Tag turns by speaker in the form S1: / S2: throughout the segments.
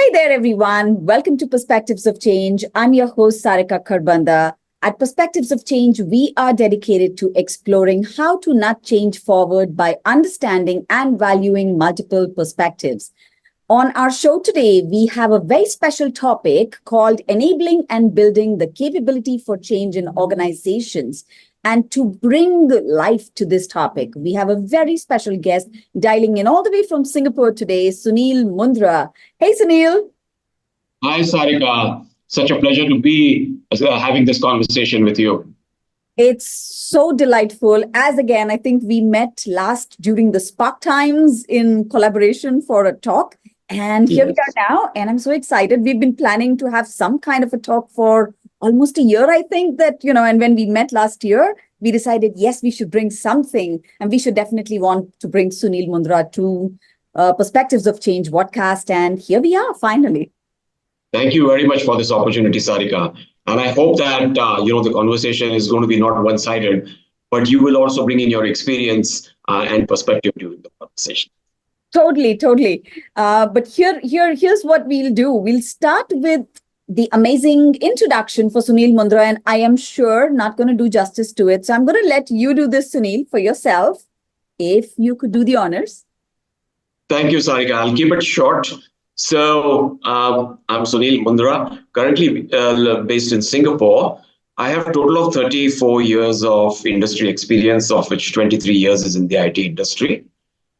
S1: Hey there, everyone. Welcome to Perspectives of Change. I'm your host, Sarika Kharbanda. At Perspectives of Change, we are dedicated to exploring how to nudge change forward by understanding and valuing multiple perspectives. On our show today, we have a very special topic called Enabling and Building the Capability for Change in Organizations. And to bring life to this topic, we have a very special guest dialing in all the way from Singapore today, Sunil Mundra. Hey, Sunil.
S2: Hi, Sarika. Such a pleasure to be having this conversation with you.
S1: It's so delightful. As again, I think we met last during the Spark Times in collaboration for a talk. And here we are now. And I'm so excited. We've been planning to have some kind of a talk for almost a year, I think and when we met last year, we decided, yes, we should bring something. And we should definitely want to bring Sunil Mundra to Perspectives of Change vodcast. And here we are, finally.
S2: Thank you very much for this opportunity, Sarika. And I hope that, the conversation is going to be not one-sided, but you will also bring in your experience and perspective during the conversation.
S1: Totally. But here's what we'll do. We'll start with the amazing introduction for Sunil Mundra, and I am sure not going to do justice to it. So I'm going to let you do this, Sunil, for yourself, if you could do the honors.
S2: Thank you, Sarika. I'll keep it short. So I'm Sunil Mundra, currently based in Singapore. I have a total of 34 years of industry experience, of which 23 years is in the IT industry.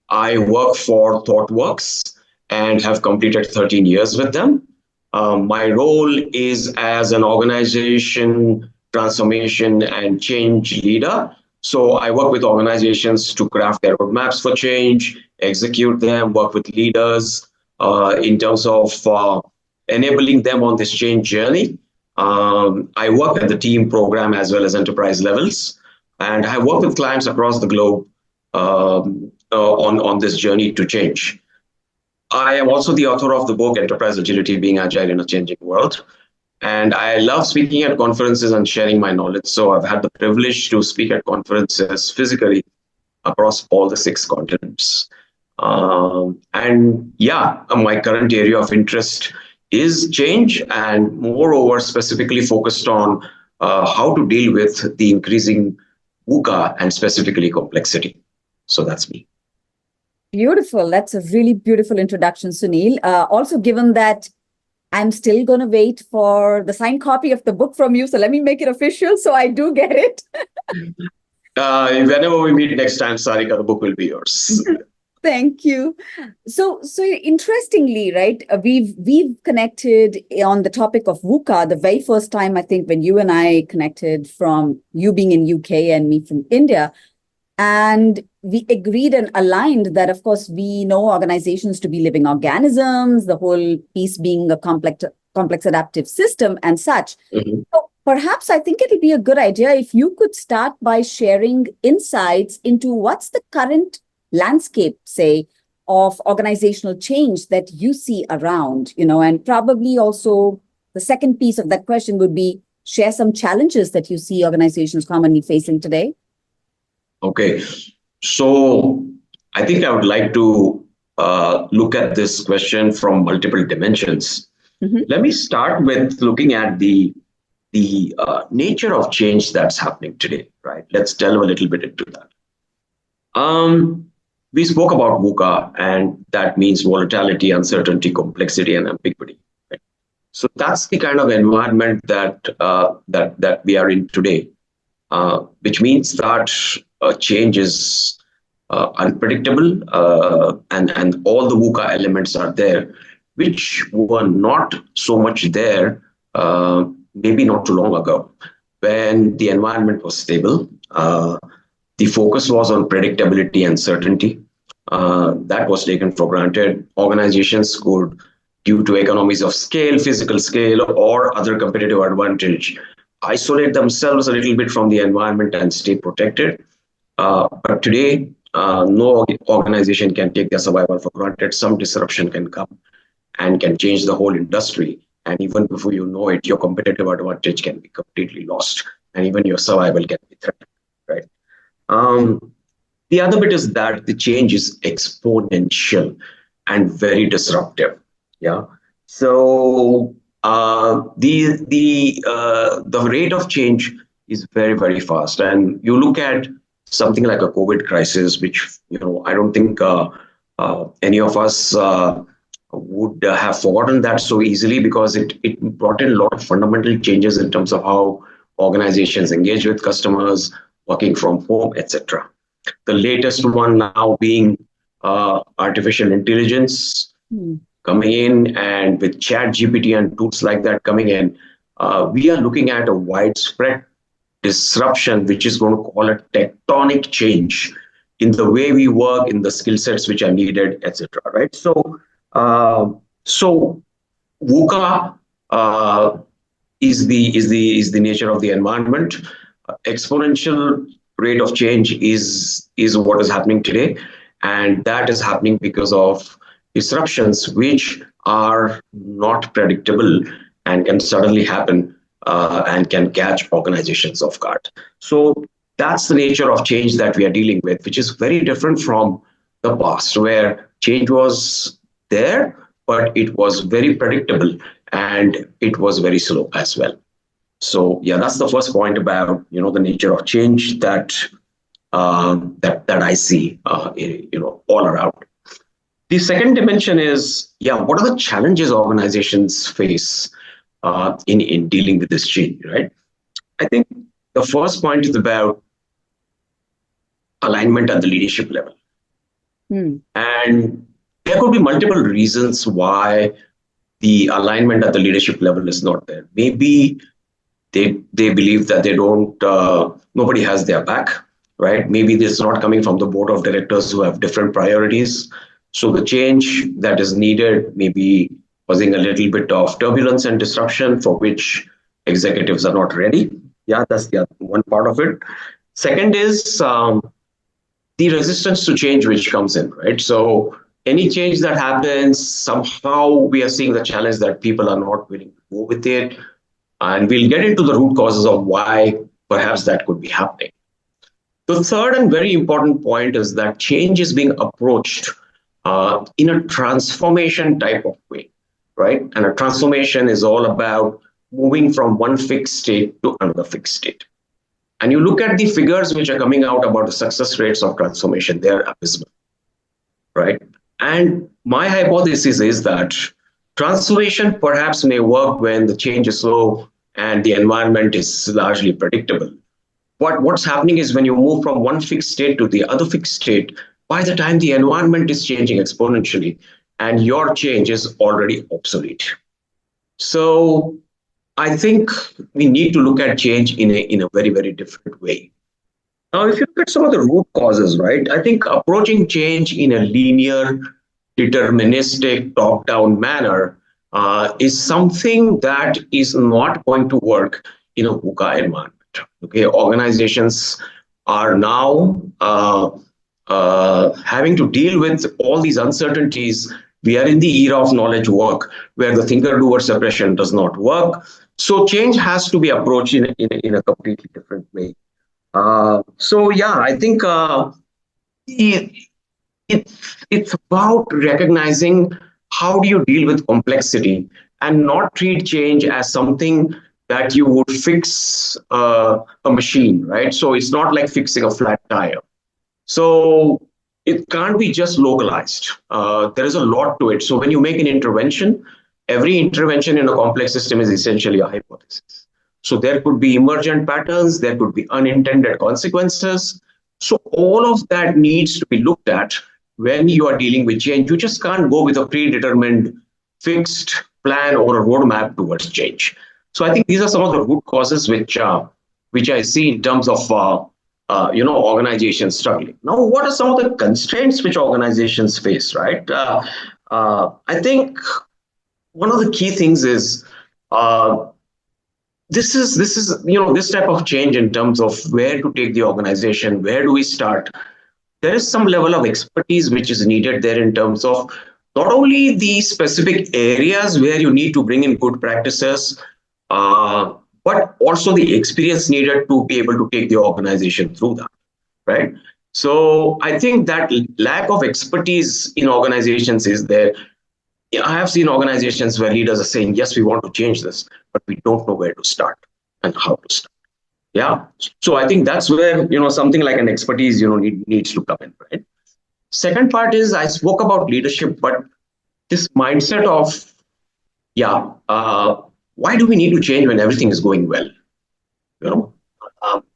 S2: I work for ThoughtWorks and have completed 13 years with them. My role is as an organization transformation and change leader. So I work with organizations to craft their roadmaps for change, execute them, work with leaders in terms of enabling them on this change journey. I work at the team, program, as well as enterprise levels. And I work with clients across the globe on this journey to change. I am also the author of the book, Enterprise Agility, Being Agile in a Changing World. And I love speaking at conferences and sharing my knowledge. So I've had the privilege to speak at conferences physically across all the 6 continents. My current area of interest is change, and moreover, specifically focused on how to deal with the increasing VUCA and specifically complexity. So that's me.
S1: Beautiful. That's a really beautiful introduction, Sunil. Also, given that I'm still going to wait for the signed copy of the book from you, so let me make it official so I do get it.
S2: Whenever we meet next time, Sarika, the book will be yours.
S1: Thank you. So interestingly, right, we've connected on the topic of VUCA the very first time, I think, when you and I connected, from you being in UK and me from India. And we agreed and aligned that, of course, we know organizations to be living organisms, the whole piece being a complex adaptive system and such. Mm-hmm. So perhaps I think it'll be a good idea if you could start by sharing insights into what's the current landscape, say, of organizational change that you see around, and probably also the second piece of that question would be share some challenges that you see organizations commonly facing today.
S2: Okay, so I think I would like to look at this question from multiple dimensions. Mm-hmm. Let me start with looking at the nature of change that's happening today, right? Let's delve a little bit into that. We spoke about VUCA, and that means volatility, uncertainty, complexity, and ambiguity. Right? So that's the kind of environment that we are in today, which means that change is unpredictable, and all the VUCA elements are there, which were not so much there maybe not too long ago, when the environment was stable. The focus was on predictability and certainty. That was taken for granted. Organizations could, due to economies of scale, physical scale, or other competitive advantage, isolate themselves a little bit from the environment and stay protected. But today, no organization can take their survival for granted. Some disruption can come and can change the whole industry. And even before you know it, your competitive advantage can be completely lost. And even your survival can be threatened, right? The other bit is that the change is exponential and very disruptive. Yeah. So the rate of change is very, very fast. And you look at something like a COVID crisis, which I don't think any of us would have forgotten that so easily, because it brought in a lot of fundamental changes in terms of how organizations engage with customers, working from home, etc. The latest one now being artificial intelligence coming in, and with chat GPT and tools like that coming in, we are looking at a widespread disruption, which is going to call a tectonic change in the way we work, in the skill sets which are needed, etc. Right? So VUCA is the nature of the environment. Exponential rate of change is what is happening today, and that is happening because of disruptions which are not predictable and can suddenly happen, and can catch organizations off guard. So that's the nature of change that we are dealing with, which is very different from the past, where change was there, but it was very predictable and it was very slow as well. So yeah, that's the first point about the nature of change that that I see all around. The second dimension is, what are the challenges organizations face in dealing with this change, right? I think the first point is about alignment at the leadership level. And there could be multiple reasons why the alignment at the leadership level is not there. Maybe they believe that they don't, nobody has their back, right? Maybe this is not coming from the board of directors who have different priorities. So the change that is needed may be causing a little bit of turbulence and disruption for which executives are not ready. Yeah, that's the one part of it. Second is the resistance to change which comes in, right? So any change that happens, somehow we are seeing the challenge that people are not willing to go with it. And we'll get into the root causes of why perhaps that could be happening. The third and very important point is that change is being approached in a transformation type of way, right? And a transformation is all about moving from one fixed state to another fixed state. And you look at the figures which are coming out about the success rates of transformation, they're abysmal, right? And my hypothesis is that transformation perhaps may work when the change is slow and the environment is largely predictable. But what's happening is when you move from one fixed state to the other fixed state, by the time the environment is changing exponentially and your change is already obsolete. So I think we need to look at change in a very, very different way. Now, if you look at some of the root causes, right, I think approaching change in a linear, deterministic, top-down manner is something that is not going to work in a VUCA environment. Okay, organizations are now having to deal with all these uncertainties. We are in the era of knowledge work, where the thinker-doer separation does not work. So change has to be approached in a completely different way. I think it's about recognizing how do you deal with complexity and not treat change as something that you would fix a machine, right? So it's not like fixing a flat tire. So it can't be just localized. There is a lot to it. So when you make an intervention, every intervention in a complex system is essentially a hypothesis. So there could be emergent patterns, there could be unintended consequences. So all of that needs to be looked at when you are dealing with change. You just can't go with a predetermined fixed plan or a roadmap towards change. So I think these are some of the root causes which I see in terms of organizations struggling. Now, what are some of the constraints which organizations face, right? I think one of the key things is this type of change in terms of where to take the organization, where do we start? There is some level of expertise which is needed there in terms of not only the specific areas where you need to bring in good practices, but also the experience needed to be able to take the organization through that, right? So I think that lack of expertise in organizations is there. Yeah, I have seen organizations where leaders are saying, yes, we want to change this, but we don't know where to start and how to start. Yeah. So I think that's where, something like an expertise, needs to come in, right? Second part is I spoke about leadership, but this mindset of, yeah, why do we need to change when everything is going well? You know,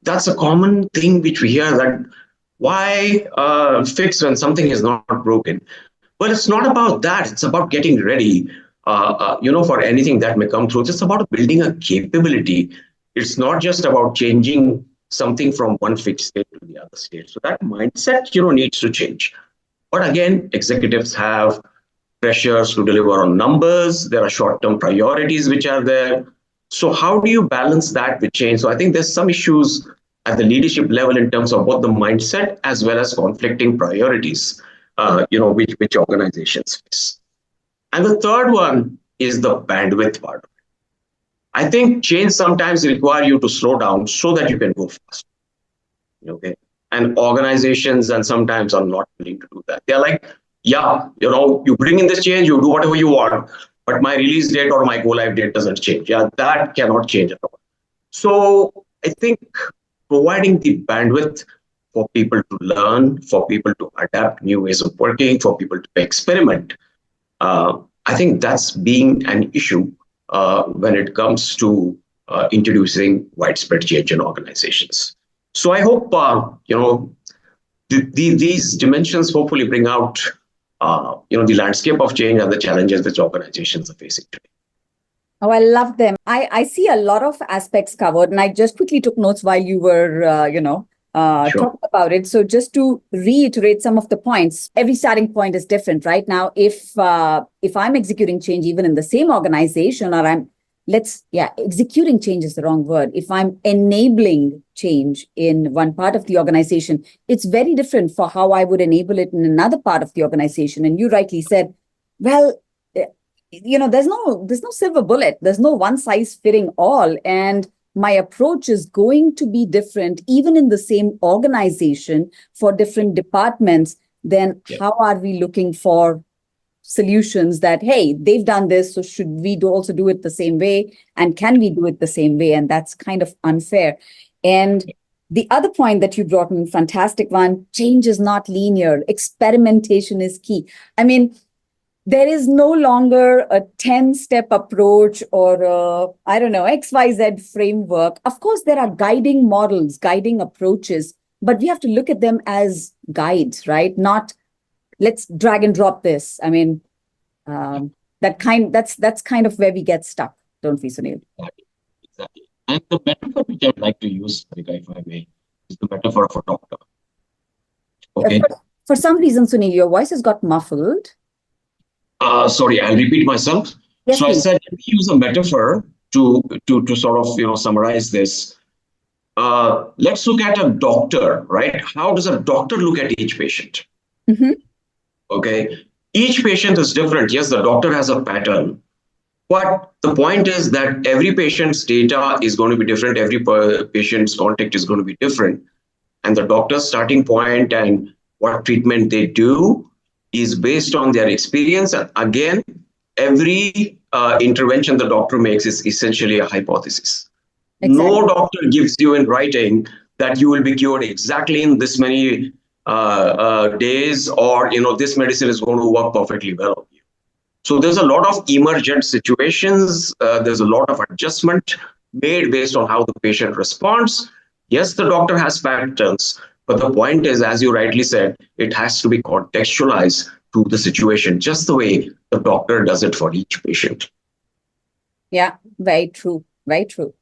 S2: that's a common thing which we hear, that why fix when something is not broken? Well, it's not about that. It's about getting ready, for anything that may come through. It's about building a capability. It's not just about changing something from one fixed state to the other state. So that mindset, needs to change. But again, executives have pressures to deliver on numbers. There are short-term priorities which are there. So how do you balance that with change? So I think there's some issues at the leadership level in terms of both the mindset as well as conflicting priorities, which organizations face. And the third one is the bandwidth part. I think change sometimes require you to slow down so that you can go fast. Okay. And organizations and sometimes are not willing to do that. They're like, yeah, you bring in this change, you do whatever you want, but my release date or my go live date doesn't change. Yeah, that cannot change at all. So I think providing the bandwidth for people to learn, for people to adapt new ways of working, for people to experiment, I think that's being an issue when it comes to introducing widespread change in organizations. So I hope these dimensions hopefully bring out the landscape of change and the challenges which organizations are facing today.
S1: Oh, I love them. I see a lot of aspects covered, and I just quickly took notes while you were,
S2: Sure.
S1: talking about it. So just to reiterate some of the points, every starting point is different, right? Now, if I'm executing change even in the same organization, or executing change is the wrong word. If I'm enabling change in one part of the organization, it's very different for how I would enable it in another part of the organization. And you rightly said, well, there's no silver bullet. There's no one size fitting all. And my approach is going to be different, even in the same organization for different departments. Then how are we looking for solutions that, hey, they've done this, so should we also do it the same way? And can we do it the same way? And that's kind of unfair. And the other point that you brought in, fantastic one, change is not linear. Experimentation is key. I mean, there is no longer a 10-step approach or I don't know, XYZ framework. Of course, there are guiding models, guiding approaches, but we have to look at them as guides, right? Not let's drag and drop this. I mean, that's kind of where we get stuck, don't we, Sunil?
S2: Exactly. And the metaphor which I would like to use, Sarika, if I may, is the metaphor of a doctor. Okay.
S1: For some reason, Sunil, your voice has got muffled.
S2: Sorry, I'll repeat myself.
S1: Yes,
S2: so
S1: please.
S2: I said, let me use a metaphor to sort of summarize this. Let's look at a doctor, right? How does a doctor look at each patient?
S1: Mm-hmm.
S2: Okay, each patient is different. Yes, the doctor has a pattern, but the point is that every patient's data is going to be different. Every patient's context is going to be different, and the doctor's starting point and what treatment they do is based on their experience. And again, every intervention the doctor makes is essentially a hypothesis. Exactly. No doctor gives you in writing that you will be cured exactly in this many days, or this medicine is going to work perfectly well on you. So there's a lot of emergent situations. There's a lot of adjustment made based on how the patient responds. Yes, the doctor has patterns, but the point is, as you rightly said, it has to be contextualized to the situation, just the way the doctor does it for each patient.
S1: Yeah, very true. Very true.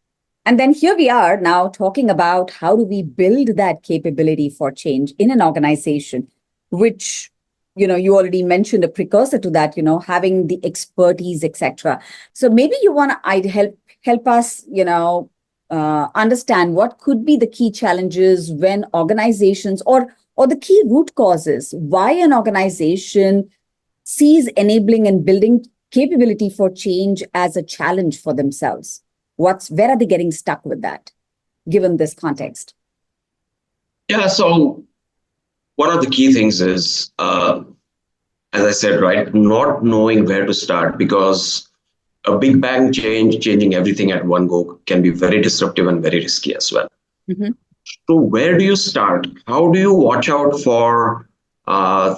S1: And then here we are now talking about how do we build that capability for change in an organization, which, you already mentioned a precursor to that, having the expertise, etc. So maybe you want to help us, understand what could be the key challenges when organizations or the key root causes, why an organization sees enabling and building capability for change as a challenge for themselves. Where are they getting stuck with that, given this context?
S2: Yeah, so one of the key things is as I said, right, not knowing where to start, because a big bang change, changing everything at one go, can be very disruptive and very risky as well.
S1: Mm-hmm.
S2: So where do you start? How do you watch out for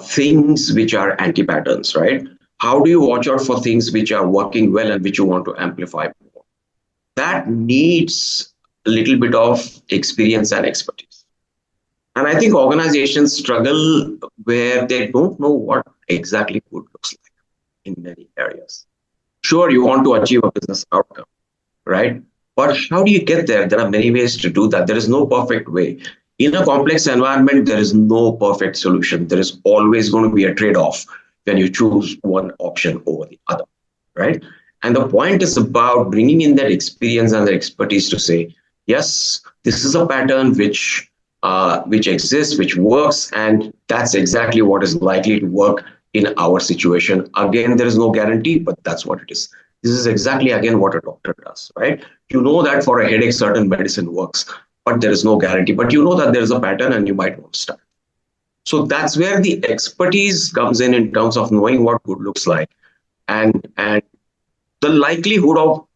S2: things which are anti-patterns, right? How do you watch out for things which are working well and which you want to amplify more? That needs a little bit of experience and expertise. And I think organizations struggle where they don't know what exactly good looks like in many areas. Sure, you want to achieve a business outcome, right? But how do you get there? There are many ways to do that. There is no perfect way. In a complex environment, there is no perfect solution. There is always going to be a trade-off when you choose one option over the other, right? And the point is about bringing in that experience and the expertise to say, yes, this is a pattern which exists, which works, and that's exactly what is likely to work in our situation. Again, there is no guarantee, but that's what it is. This is exactly, again, what a doctor does, right? You know that for a headache, certain medicine works, but there is no guarantee. But you know that there is a pattern and you might want to start. So that's where the expertise comes in terms of knowing what good looks like, and the likelihood of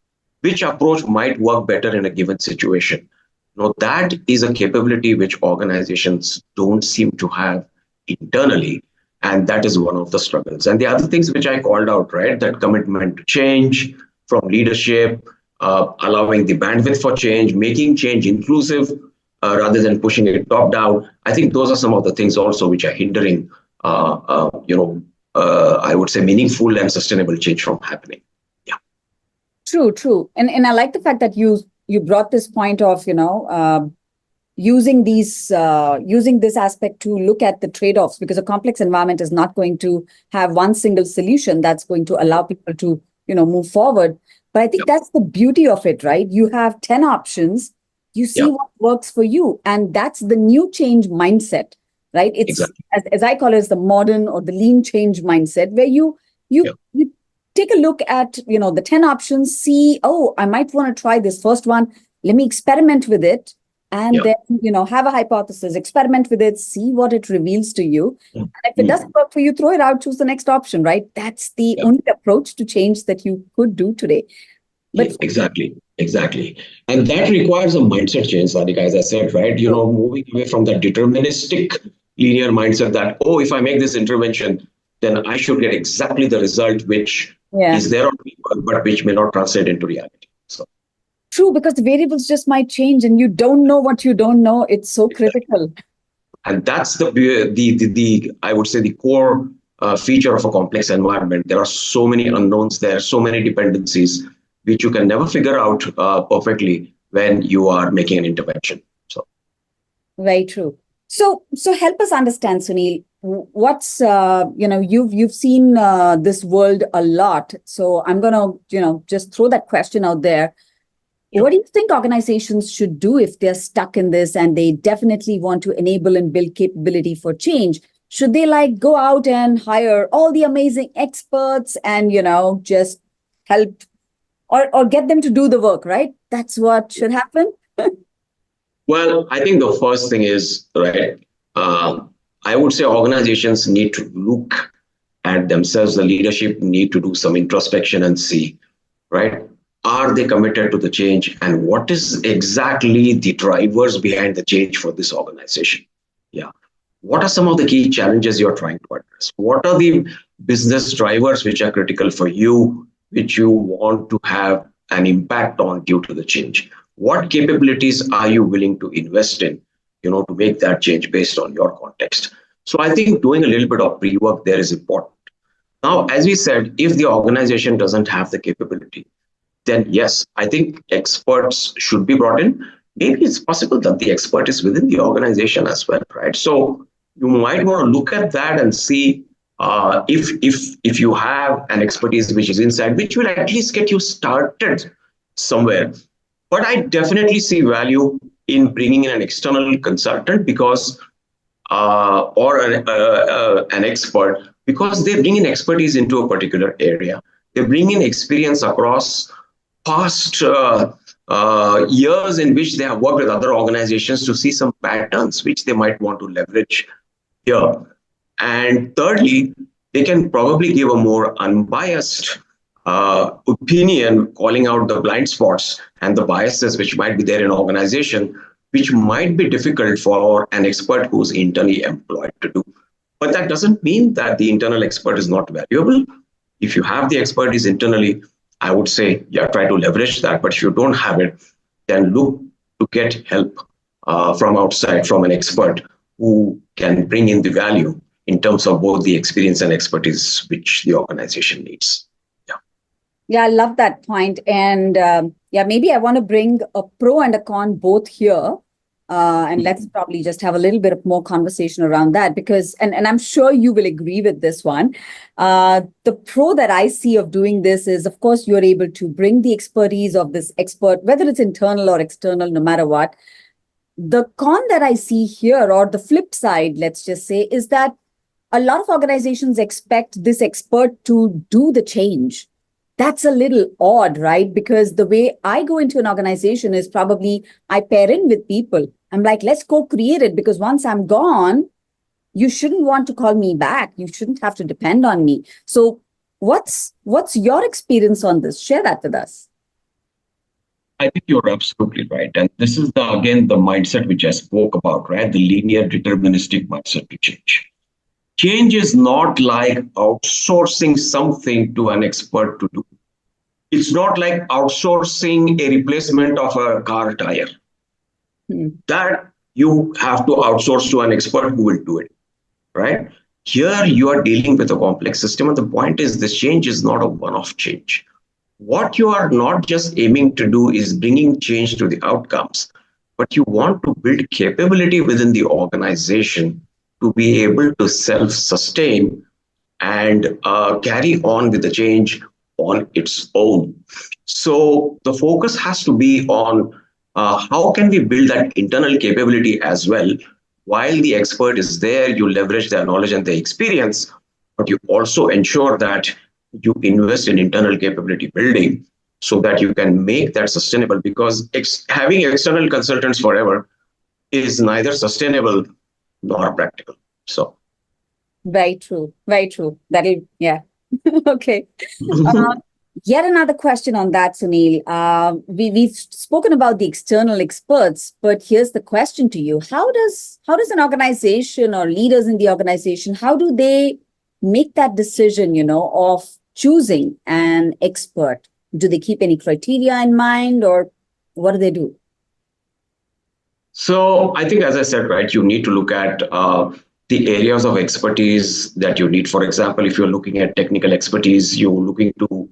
S2: which approach might work better in a given situation. Now, that is a capability which organizations don't seem to have internally. And that is one of the struggles. And the other things which I called out, right, that commitment to change from leadership, allowing the bandwidth for change, making change inclusive rather than pushing it top down. I think those are some of the things also which are hindering, I would say, meaningful and sustainable change from happening. Yeah.
S1: True. And I like the fact that you brought this point of, using this aspect to look at the trade-offs, because a complex environment is not going to have one single solution that's going to allow people to, move forward. But I think that's the beauty of it, right? You have 10 options, you see what works for you. And that's the new change mindset, right? It's
S2: exactly.
S1: as I call it, the modern or the lean change mindset, where you take a look at, the 10 options, see, oh, I might want to try this first one. Let me experiment with it. And then, have a hypothesis, experiment with it, see what it reveals to you. And if it doesn't work for you, throw it out, choose the next option, right? That's the only approach to change that you could do today.
S2: But exactly. And that requires a mindset change, Sarika, as I said, right? Moving away from that deterministic linear mindset that, oh, if I make this intervention, then I should get exactly the result which is there on paper, but which may not translate into reality. So.
S1: True, because the variables just might change and you don't know what you don't know. It's so critical.
S2: And that's the I would say, the core feature of a complex environment. There are so many unknowns there, so many dependencies, which you can never figure out perfectly when you are making an intervention. So,
S1: very true. So help us understand, Sunil. What's you've seen this world a lot. So I'm gonna just throw that question out there. Sure. What do you think organizations should do if they're stuck in this and they definitely want to enable and build capability for change? Should they go out and hire all the amazing experts and, just help or get them to do the work, right? That's what should happen.
S2: Well, I think the first thing is, right, I would say organizations need to look at themselves. The leadership need to do some introspection and see, right? Are they committed to the change, and what is exactly the drivers behind the change for this organization? Yeah. What are some of the key challenges you're trying to address? What are the business drivers which are critical for you, which you want to have an impact on due to the change? What capabilities are you willing to invest in, to make that change based on your context? So I think doing a little bit of pre-work there is important. Now, as we said, if the organization doesn't have the capability, then yes, I think experts should be brought in. Maybe it's possible that the expert is within the organization as well, right? So you might want to look at that and see if you have an expertise which is inside, which will at least get you started somewhere. But I definitely see value in bringing in an external consultant because or an expert, because they bring in expertise into a particular area. They bring in experience across past years in which they have worked with other organizations to see some patterns which they might want to leverage here. And thirdly, they can probably give a more unbiased opinion, calling out the blind spots and the biases which might be there in an organization, which might be difficult for an expert who's internally employed to do. But that doesn't mean that the internal expert is not valuable. If you have the expertise internally, I would say, yeah, try to leverage that. But if you don't have it, then look to get help from outside, from an expert who can bring in the value in terms of both the experience and expertise which the organization needs. Yeah.
S1: Yeah, I love that point. And yeah, maybe I want to bring a pro and a con both here. And let's probably just have a little bit of more conversation around that because, and I'm sure you will agree with this one. The pro that I see of doing this is, of course, you're able to bring the expertise of this expert, whether it's internal or external, no matter what. The con that I see here, or the flip side, let's just say, is that a lot of organizations expect this expert to do the change. That's a little odd, right? Because the way I go into an organization is probably I pair in with people. I'm like, let's co-create it because once I'm gone, you shouldn't want to call me back. You shouldn't have to depend on me. So what's your experience on this? Share that with us.
S2: I think you're absolutely right. And this is again the mindset which I spoke about, right? The linear deterministic mindset to change. Change is not like outsourcing something to an expert to do. It's not like outsourcing a replacement of a car tire. That you have to outsource to an expert who will do it, right? Here you are dealing with a complex system. And the point is this change is not a one-off change. What you are not just aiming to do is bringing change to the outcomes, but you want to build capability within the organization to be able to self-sustain and carry on with the change on its own. So the focus has to be on how can we build that internal capability as well. While the expert is there, you leverage their knowledge and their experience, but you also ensure that you invest in internal capability building so that you can make that sustainable, because having external consultants forever is neither sustainable nor practical. So
S1: very true. Yeah. Okay. Yet another question on that, Sunil. We've spoken about the external experts, but here's the question to you. How does an organization or leaders in the organization, how do they make that decision, of choosing an expert? Do they keep any criteria in mind, or what do they do?
S2: So I think, as I said, right, you need to look at the areas of expertise that you need. For example, if you're looking at technical expertise, you're looking to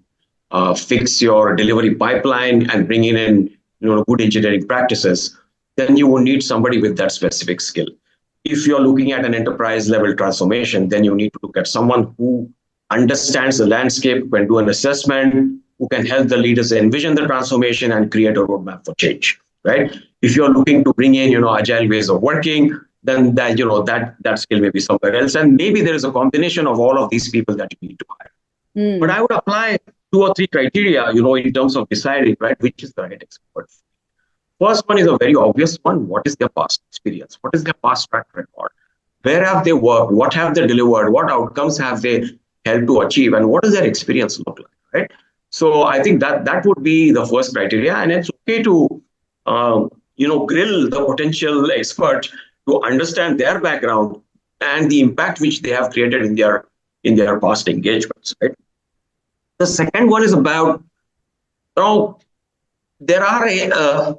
S2: fix your delivery pipeline and bring in good engineering practices, then you will need somebody with that specific skill. If you're looking at an enterprise level transformation, then you need to look at someone who understands the landscape, can do an assessment, who can help the leaders envision the transformation and create a roadmap for change, right? If you're looking to bring in, agile ways of working, then that skill may be somewhere else. And maybe there is a combination of all of these people that you need to hire. But I would apply 2 or 3 criteria, in terms of deciding, right, which is the right expert. First one is a very obvious one. What is their past experience? What is their past track record? Where have they worked? What have they delivered? What outcomes have they helped to achieve? And what does their experience look like, right? So I think that would be the first criteria. And it's okay to, grill the potential expert to understand their background and the impact which they have created in their past engagements, right? The second one is about, there are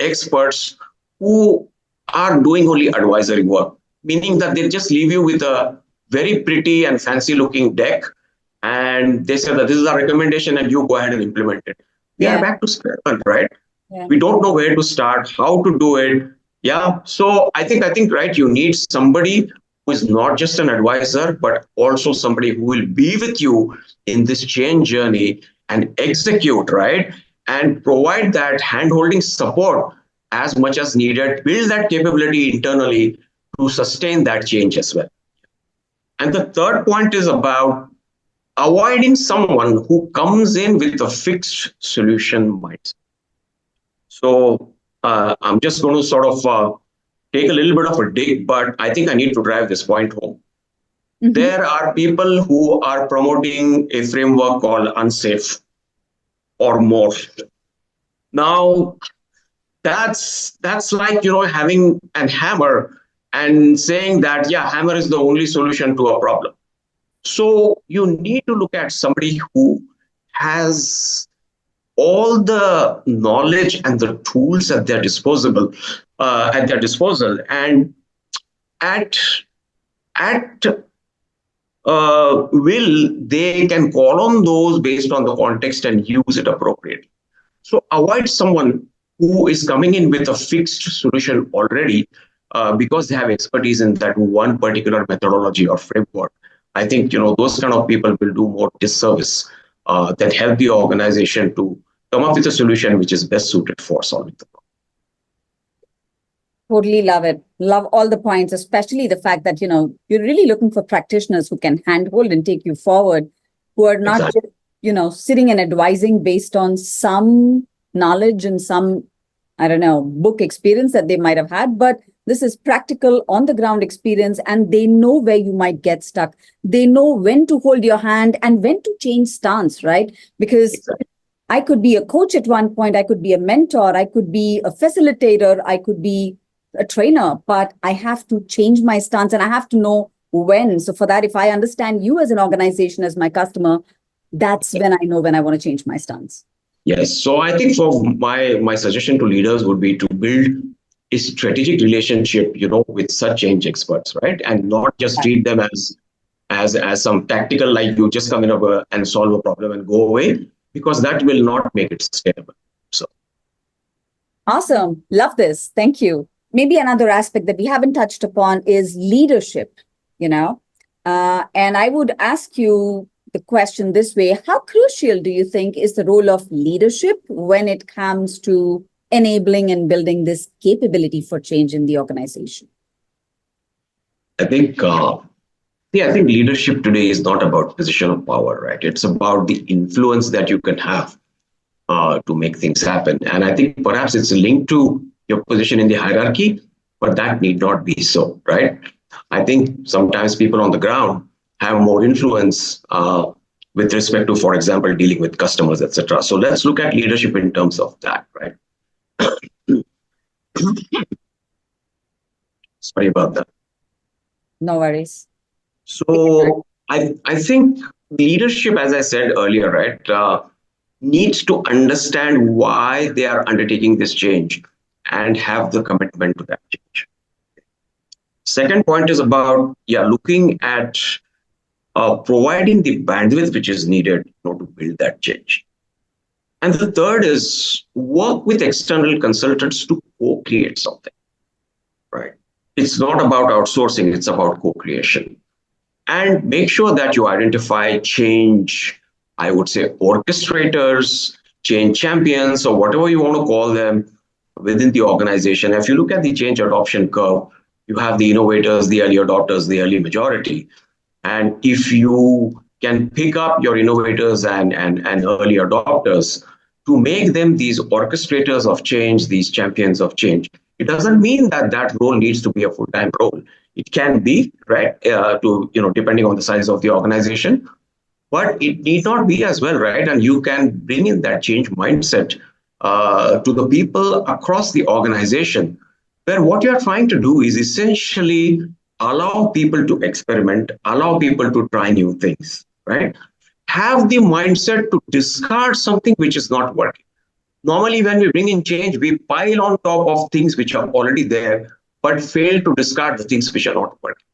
S2: experts who are doing only advisory work, meaning that they just leave you with a very pretty and fancy looking deck and they say that this is our recommendation and you go ahead and implement it. We are back to square one, right? Yeah. We don't know where to start, how to do it. Yeah. So I think, right, you need somebody who is not just an advisor, but also somebody who will be with you in this change journey and execute, right? And provide that hand-holding support as much as needed, build that capability internally to sustain that change as well. And the third point is about avoiding someone who comes in with a fixed solution mindset. So I'm just going to sort of take a little bit of a dig, but I think I need to drive this point home. There are people who are promoting a framework called unsafe or more. Now, that's like having a hammer and saying that hammer is the only solution to a problem. So you need to look at somebody who has all the knowledge and the tools at their disposal, and at at will they can call on those based on the context and use it appropriately. So avoid someone who is coming in with a fixed solution already because they have expertise in that one particular methodology or framework. I think those kind of people will do more disservice than help the organization to come up with a solution which is best suited for solving the problem.
S1: Totally love it. Love all the points, especially the fact that, you're really looking for practitioners who can handhold and take you forward, who are not
S2: Exactly.
S1: just, sitting and advising based on some knowledge and some, I don't know, book experience that they might have had, but this is practical on the ground experience, and they know where you might get stuck. They know when to hold your hand and when to change stance, right? Because
S2: Exactly.
S1: I could be a coach at one point, I could be a mentor, I could be a facilitator, I could be a trainer, but I have to change my stance and I have to know when. So for that, if I understand you as an organization, as my customer, that's when I know when I want to change my stance.
S2: Yes. So I think for my suggestion to leaders would be to build a strategic relationship, with such change experts, right? And not just treat them as some tactical, like you just come in and solve a problem and go away, because that will not make it sustainable. So
S1: Awesome. Love this. Thank you. Maybe another aspect that we haven't touched upon is leadership, and I would ask you the question this way: how crucial do you think is the role of leadership when it comes to enabling and building this capability for change in the organization?
S2: I think, I think leadership today is not about position of power, right? It's about the influence that you can have to make things happen. And I think perhaps it's linked to your position in the hierarchy, but that need not be so, right? I think sometimes people on the ground have more influence with respect to, for example, dealing with customers, etc. So let's look at leadership in terms of that, right? Sorry about that.
S1: No worries.
S2: So I think leadership, as I said earlier, right, needs to understand why they are undertaking this change and have the commitment to that change. Second point is about looking at providing the bandwidth which is needed to build that change. And the third is work with external consultants to co-create something, right? It's not about outsourcing, it's about co-creation. And make sure that you identify change, I would say, orchestrators, change champions, or whatever you want to call them within the organization. If you look at the change adoption curve, you have the innovators, the early adopters, the early majority. And if you can pick up your innovators and early adopters to make them these orchestrators of change, these champions of change, it doesn't mean that that role needs to be a full-time role. It can be, right, depending on the size of the organization, but it need not be as well, right? And you can bring in that change mindset to the people across the organization, where what you're trying to do is essentially allow people to experiment, allow people to try new things, right? Have the mindset to discard something which is not working. Normally, when we bring in change, we pile on top of things which are already there, but fail to discard the things which are not working.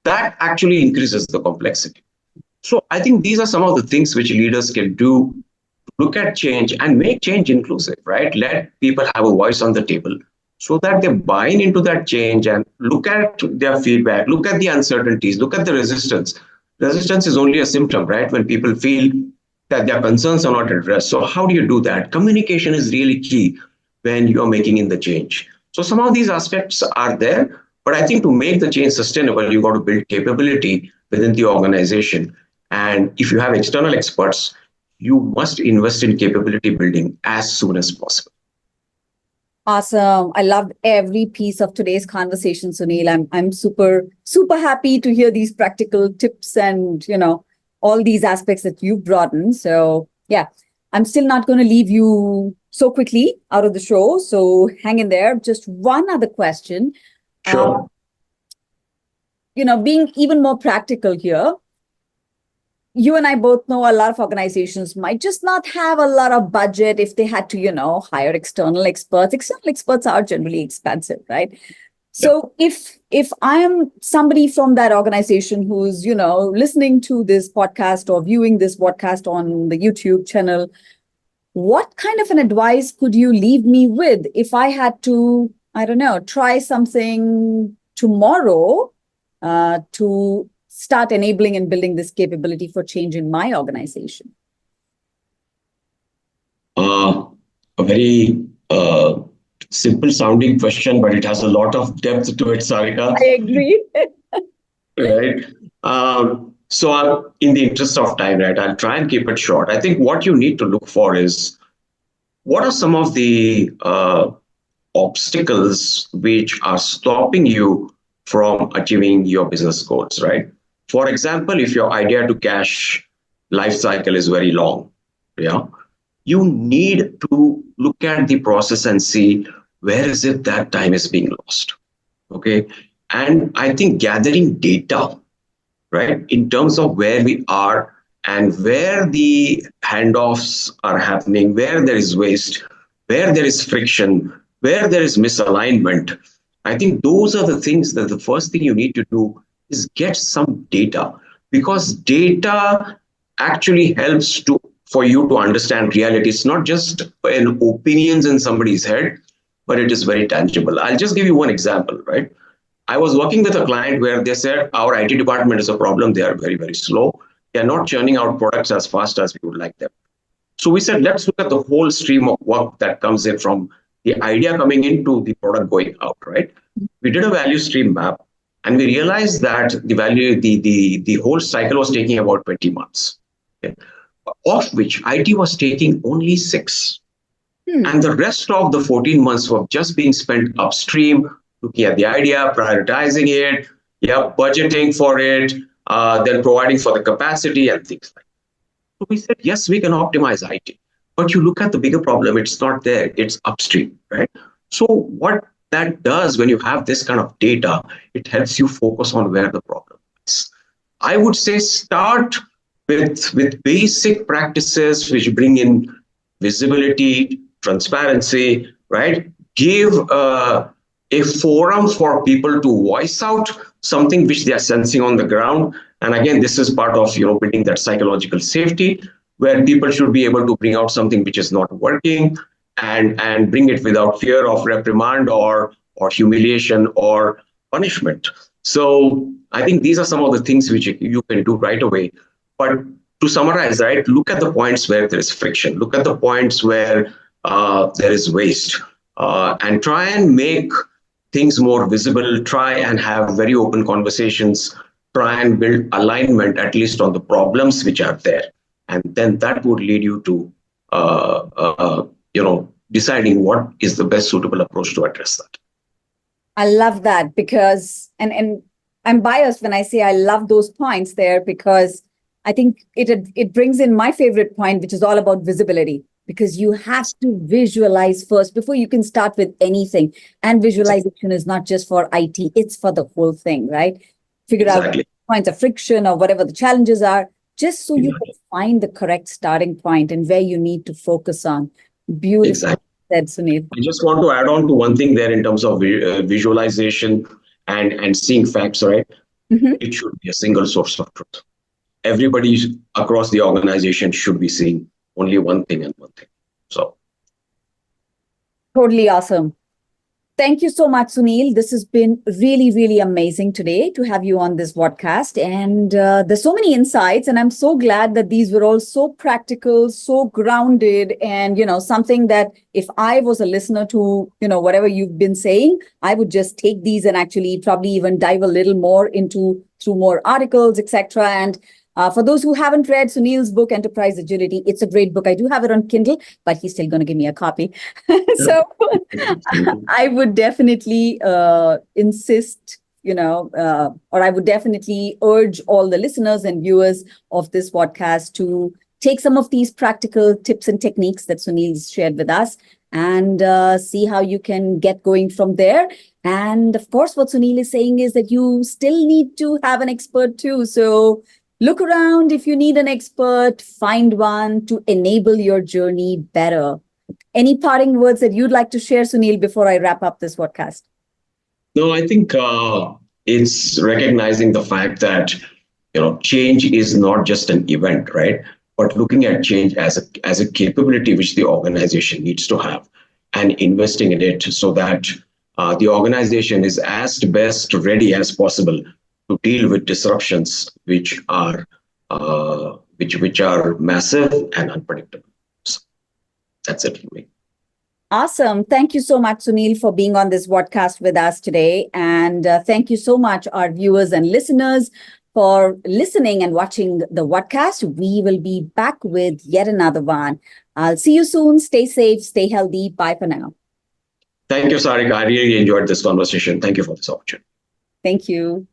S2: That actually increases the complexity. So I think these are some of the things which leaders can do to look at change and make change inclusive, right? Let people have a voice on the table so that they buy into that change and look at their feedback, look at the uncertainties, look at the resistance. Resistance is only a symptom, right? When people feel that their concerns are not addressed. So how do you do that? Communication is really key when you're making in the change. So some of these aspects are there, but I think to make the change sustainable, you've got to build capability within the organization. And if you have external experts, you must invest in capability building as soon as possible.
S1: Awesome. I loved every piece of today's conversation, Sunil. I'm super happy to hear these practical tips and, all these aspects that you've brought in. So yeah, I'm still not going to leave you so quickly out of the show. So hang in there. Just one other question.
S2: Sure.
S1: Being even more practical here, you and I both know a lot of organizations might just not have a lot of budget if they had to, hire external experts. External experts are generally expensive, right?
S2: Yeah.
S1: So if I am somebody from that organization who's, listening to this podcast or viewing this podcast on the YouTube channel, what kind of an advice could you leave me with if I had to, I don't know, try something tomorrow to start enabling and building this capability for change in my organization?
S2: A very simple sounding question, but it has a lot of depth to it, Sarika.
S1: I agree.
S2: Right. In the interest of time, right, I'll try and keep it short. I think what you need to look for is what are some of the obstacles which are stopping you from achieving your business goals, right? For example, if your idea to cash life cycle is very long, yeah, you need to look at the process and see where is it that time is being lost. Okay. And I think gathering data, right, in terms of where we are and where the handoffs are happening, where there is waste, where there is friction, where there is misalignment. I think those are the things that the first thing you need to do is get some data, because data actually helps to for you to understand reality. It's not just an opinions in somebody's head, but it is very tangible. I'll just give you one example, right? I was working with a client where they said our IT department is a problem. They are very, very slow. They are not churning out products as fast as we would like them. So we said, let's look at the whole stream of work that comes in from the idea coming into the product going out, right? We did a value stream map and we realized that the whole cycle was taking about 20 months, okay? Of which IT was taking only 6. And the rest of the 14 months were just being spent upstream, looking at the idea, prioritizing it, yeah, budgeting for it, then providing for the capacity and things like that. So we said, yes, we can optimize IT. But you look at the bigger problem, it's not there, it's upstream, right? So what that does when you have this kind of data, it helps you focus on where the problem is. I would say start with basic practices which bring in visibility, transparency, right? Give a forum for people to voice out something which they are sensing on the ground. And again, this is part of building that psychological safety, where people should be able to bring out something which is not working and bring it without fear of reprimand or humiliation or punishment. So I think these are some of the things which you can do right away. But to summarize, right, look at the points where there is friction, look at the points where there is waste, and try and make things more visible, try and have very open conversations, try and build alignment, at least on the problems which are there. And then that would lead you to, deciding what is the best suitable approach to address that.
S1: I love that because, and I'm biased when I say I love those points there, because I think it brings in my favorite point, which is all about visibility, because you have to visualize first before you can start with anything. And visualization is not just for IT, it's for the whole thing, right? Figure out points of friction or whatever the challenges are, just so you can find the correct starting point and where you need to focus on. Beautiful said, Sunil.
S2: I just want to add on to one thing there in terms of visualization and seeing facts, right? It should be a single source of truth. Everybody across the organization should be seeing only one thing and one thing. So
S1: totally awesome. Thank you so much, Sunil. This has been really, really amazing today to have you on this podcast. And there's so many insights, and I'm so glad that these were all so practical, so grounded, and, something that if I was a listener to, whatever you've been saying, I would just take these and actually probably even dive a little more into through more articles, etc. And For those who haven't read Sunil's book, Enterprise Agility, it's a great book. I do have it on Kindle, but he's still going to give me a copy. So I would definitely insist, or I would definitely urge all the listeners and viewers of this podcast to take some of these practical tips and techniques that Sunil's shared with us and see how you can get going from there. And of course, what Sunil is saying is that you still need to have an expert too. So look around. If you need an expert, find one to enable your journey better. Any parting words that you'd like to share, Sunil, before I wrap up this podcast?
S2: No, I think it's recognizing the fact that change is not just an event, right? But looking at change as a capability which the organization needs to have, and investing in it so that the organization is as best ready as possible to deal with disruptions which are massive and unpredictable. So that's it for me.
S1: Awesome. Thank you so much, Sunil, for being on this podcast with us today. And thank you so much, our viewers and listeners, for listening and watching the vodcast. We will be back with yet another one. I'll see you soon. Stay safe, stay healthy. Bye for now.
S2: Thank you, Sarika. I really enjoyed this conversation. Thank you for this opportunity.
S1: Thank you.